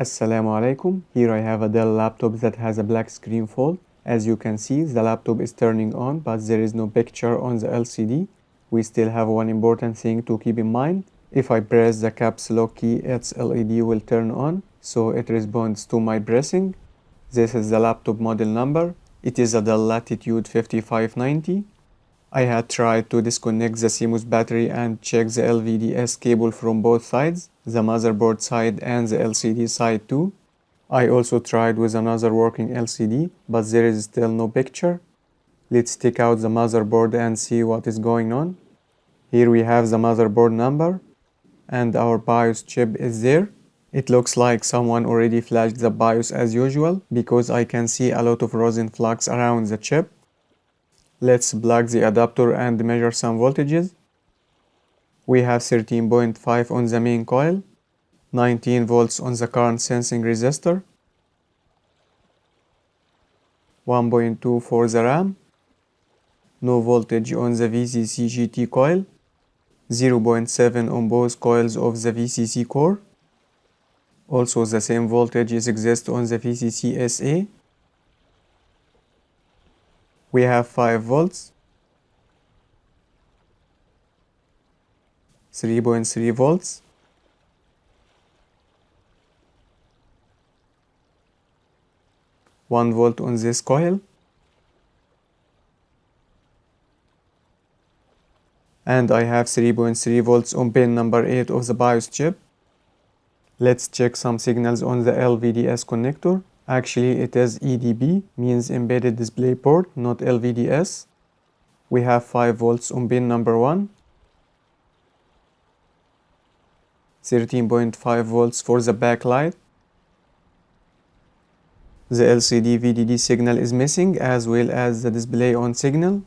Assalamu alaikum. Here I have a Dell laptop that has a black screen fault. As you can see, the laptop is turning on, but there is no picture on the LCD. We still have one important thing to keep in mind. If I press the caps lock key, its LED will turn on, so it responds to my pressing. This is the laptop model number. It is a Dell Latitude 5590. I had tried to disconnect the CMOS battery and check the LVDS cable from both sides, the motherboard side and the LCD side too. I also tried with another working LCD, but there is still no picture. Let's take out the motherboard and see what is going on. Here we have the motherboard number, and our BIOS chip is there. It looks like someone already flashed the BIOS as usual, because I can see a lot of rosin flux around the chip. Let's plug the adapter and measure some voltages. We have 13.5 on the main coil, 19 volts on the current sensing resistor, 1.2 for the RAM, no voltage on the VCC GT coil, 0.7 on both coils of the VCC core. Also the same voltage exists on the VCC SA. We have 5 volts, 3.3 volts, 1 volt on this coil, and I have 3.3 volts on pin number 8 of the BIOS chip. Let's check some signals on the LVDS connector. Actually, it is EDP, means embedded display port, not LVDS. We have 5 volts on pin number 1, 13.5 volts for the backlight. The LCD VDD signal is missing, as well as the display on signal.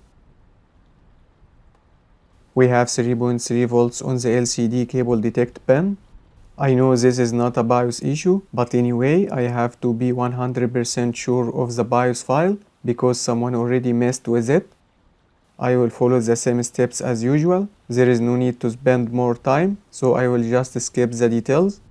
We have 3.3 volts on the LCD cable detect pin. I know this is not a BIOS issue, but anyway, I have to be 100% sure of the BIOS file because someone already messed with it. I will follow the same steps as usual. There is no need to spend more time, so I will just skip the details.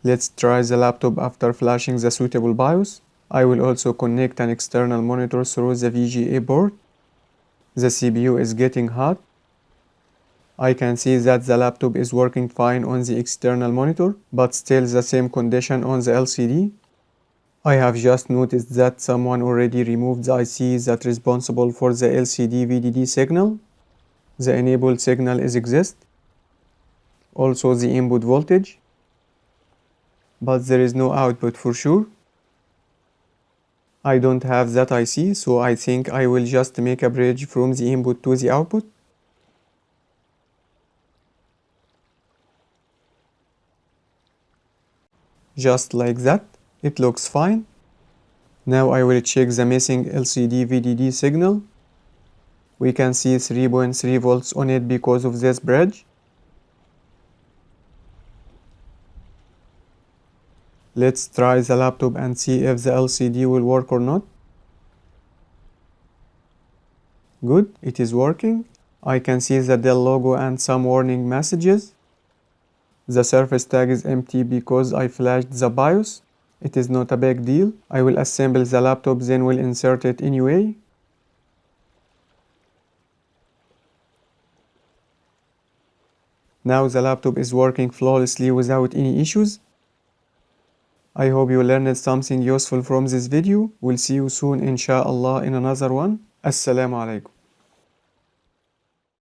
Let's try the laptop after flashing the suitable BIOS. I will also connect an external monitor through the VGA port. The CPU is getting hot. I can see that the laptop is working fine on the external monitor, but still the same condition on the LCD. I have just noticed that someone already removed the IC that is responsible for the LCD VDD signal. The enabled signal is exist. Also the input voltage, but there is no output for sure. I don't have that IC, so I think I will just make a bridge from the input to the output. Just like that, it looks fine. Now I will check the missing LCD VDD signal. We can see 3.3 volts on it because of this bridge. Let's try the laptop and see if the LCD will work or not. Good, it is working. I can see the Dell logo and some warning messages. The surface tag is empty because I flashed the BIOS. It is not a big deal. I will assemble the laptop, then will insert it anyway. Now the laptop is working flawlessly without any issues. I hope you learned something useful from this video. We'll see you soon inshallah in another one. Assalamu alaikum.